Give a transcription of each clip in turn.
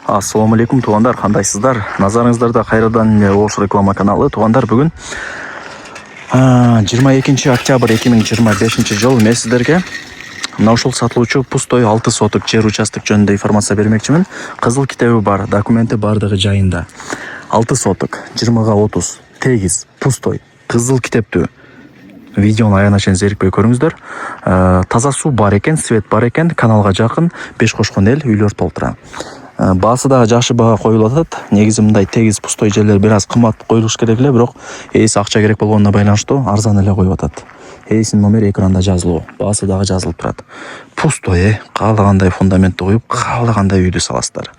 Ассаламу алейкум туғандар, қандайсыздар? Назарыңыздарда қайрадан Ош реклама каналы. Туғандар, бүгін 22 октябрь 2025 жыл мен сіздерге ушул сатылуучу пустой 6 соток жер участок жөнүндө информация бермекчимин. Кызыл китеби бар, документи бардыгы жайында. 6 соток, 20га 30, тегиз, пустой, кызыл китептүү. Видеону аягына чейин зерикпей көрүңүздөр. Таза суу бар экен, свет бар экен, каналга жакын 5 кошкон эл үйлөр толтура. Баасы дагы жакшы бага коюлуп атат. Негизи мындай тегиз пустой жерлер бир аз кымбат коюлуш керек эле, бирок ээси акча керек болгонуна байланыштуу арзан эле коюп атат. Ээсинин номери экранда жазылуу, баасы дагы жазылып турат. Пустой, каалагандай фундаментти коюп, каалагандай үйдү саласыздар.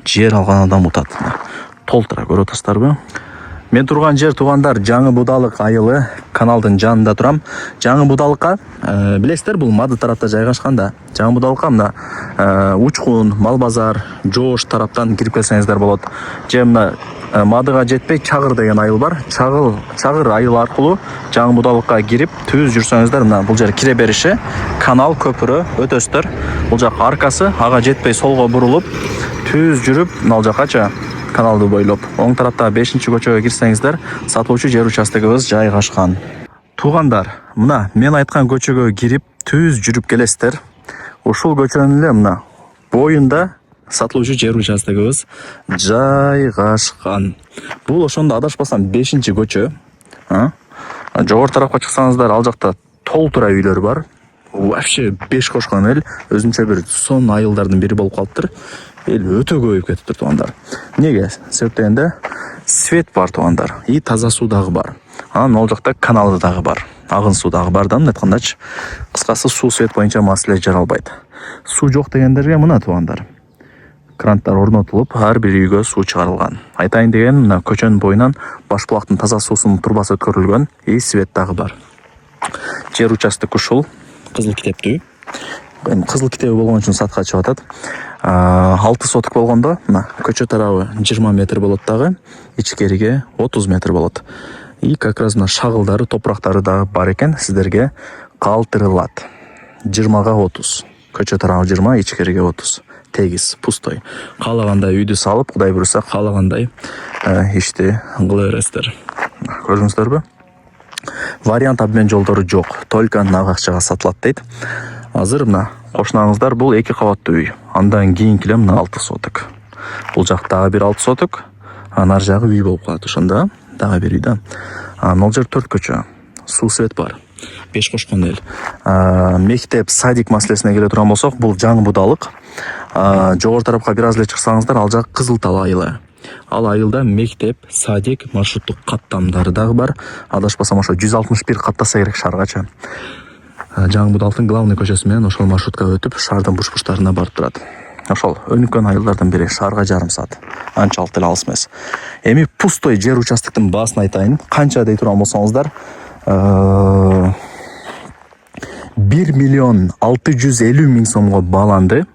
Жер алган адам утат. Толтура, көрүп атасыздарбы? Мен турган жер туғандар Жаңы Будалык айылы, каналдын жанында турам. Жаңы Будалыкка, билесиздер, бул Мады тарапта жайгашкан да. Жаңы Будалыкка мына Учкун, Мал базар, Жоош тараптан кирип келсеңиздер болот. Же мына Мадыга жетпей Чагыр деген айыл бар. Чагыр айыл аркылуу Жаңы Будалыкка кирип түз жүрсөңүздөр, мына бул жер кире бериши, канал көпүрө өтөсүздөр. Бул жак аркасы, ага жетпей солго бурулуп, түз жүрүп, мына жакача каналды бойлоп, оң тарапта 5-көчөгө кирсеңиздер, сатылуучу жер участогубуз жайгашкан. Туғандар, мына мен айткан көчөгө кирип, түз жүрүп келесиздер. Ушул көчөнүн эле мына боюнда сатылуучу жер участогубуз жайгашкан. Бул ошондо адашпасам 5-көчө. Жогору тарапка чыксаңыздар, ал жакта толтура үйлөр бар. Вообще 5 кошкон эл, өзүнчө бир сон айылдардын бири болуп калыптыр. Эл өтө көбөйүп кетиптир туғандар. Неге? Себеп дегенде свет бар туғандар, и таза суу дагы бар. Анан ол жакта каналы дагы бар, агын суу дагы бар да, мындай айткандачы. Кыскасы суу свет боюнча маселе жаралбайт. Суу жок дегендерге мына туғандар. Кранттар орнотулуп, ар бир үйгө суу чыгарылган. Айтайын деген, мына көчөнүн боюнан Башбулактын таза суусунун турбасы өткөрүлгөн, и свет дагы бар. Жер участок ушул, кызыл китептүү. Кызыл китеби болгон үчүн сатка чыгып атат. 6 соток болгондо, мына көчө тарабы 20 метр болот дагы, ичкериге 30 метр болот. И как раз мына шагылдары, топурактары дагы бар экен, сиздерге калтырылат. 20га 30, көчө тарабы 20, ичкериге 30. Тегиз, пустой. Каалагандай үйдү салып, Кудай буйруса, каалагандай ишти кыла бересиздер. Көрдүңүздөрбү? Вариант обмен жолдору жок, только нак акчага сатылат дейт. Азыр мына кошунаңыздар, бул 2 кабаттуу үй. Андан кийинки эле мына 6 соток. Бул жак дагы бир 6 соток. Анар жагы үй болуп калат ошондо, дагы бир үй да. Могул жер 4 көчө. Суу свет бар. 5 кошкон эл. Мектеп, садик маселесине келе турган болсок, бул Жаңы Будалык. Жогору тарапка бир аз эле чыксаңыздар, ал жак Кызыл Тал айылы. Ал айылда мектеп, садик, маршруттук каттамдары дагы бар. Адашпасам ошо 161 каттаса керек шааргача. Жаңы Будалыктын главный көчөсү менен ошол маршрутка өтүп, шаардын буш-буштарына барып турат. Ошол өнүккөн айылдардан бири, шаарга жарым саат. Анчалык деле алыс эмес. Эми пустой жер участоктун баасын айтайын. Канча дей турган болсоңуздар, 1 миллион 650 миң сомго бааланды.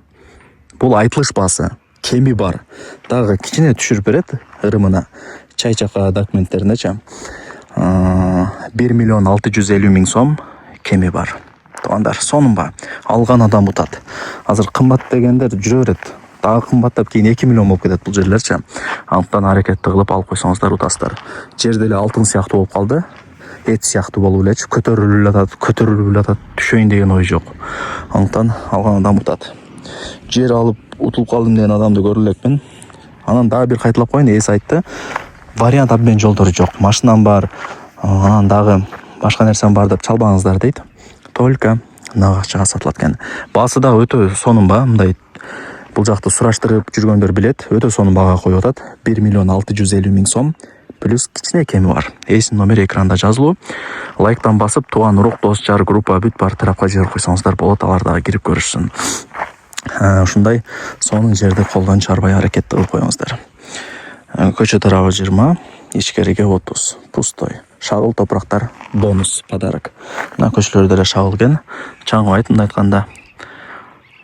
Бул айтылыш баасы. Кеми бар. Дагы кичине түшүрүп берет ырымына. Чай-чака документтериндечи. 1 миллион 650 миң сом кеми бар. Туғандар, сонунба алган адам утат. Азыр кымбат дегендер жүрө берет. Дагы кымбаттап кийин 2 миллион болуп кетет бул жерлерчи. Анткан аракетти кылып алып койсоңуздар утасыздар. Жер деле алтын сыяктуу болуп калды. Эт сыяктуу болуп элечи, көтөрүлүп атат, түшөйүн деген ой жок. Анткан алган адам утат. Жер алып утулуп калдым деген адамды көрүп элекмин. Анан дагы бир кайталап коеюн, эс айтты. Вариант обмен жолдору жок. Машинам бар, анан дагы башка нерсем бар деп чалбаңыздар дейт. Только нак акчага сатылат экен. Баасы дагы өтө сонунба, мындай бул жакты сураштырып жүргөндөр билет, өтө сонун бага коюп атат. 1 миллион 650 миң сом плюс кичине кеми бар. Ээсинин номери экранда жазылуу. Лайктан басып, тууган урук, дос, жар, группа бүт бар тарапка жиберип койсоңуздар болот, алар дагы кирип көрүшсүн. Ушундай сонун жерди колдон чарбай аракетти кылып коюңуздар. Көчө тарабы 20, ичкериге 30, пустой. Шагыл топурактар бонус, подарок. Мына көчөлөр деле шагыл экен. Чаңыбайт мындай айтканда.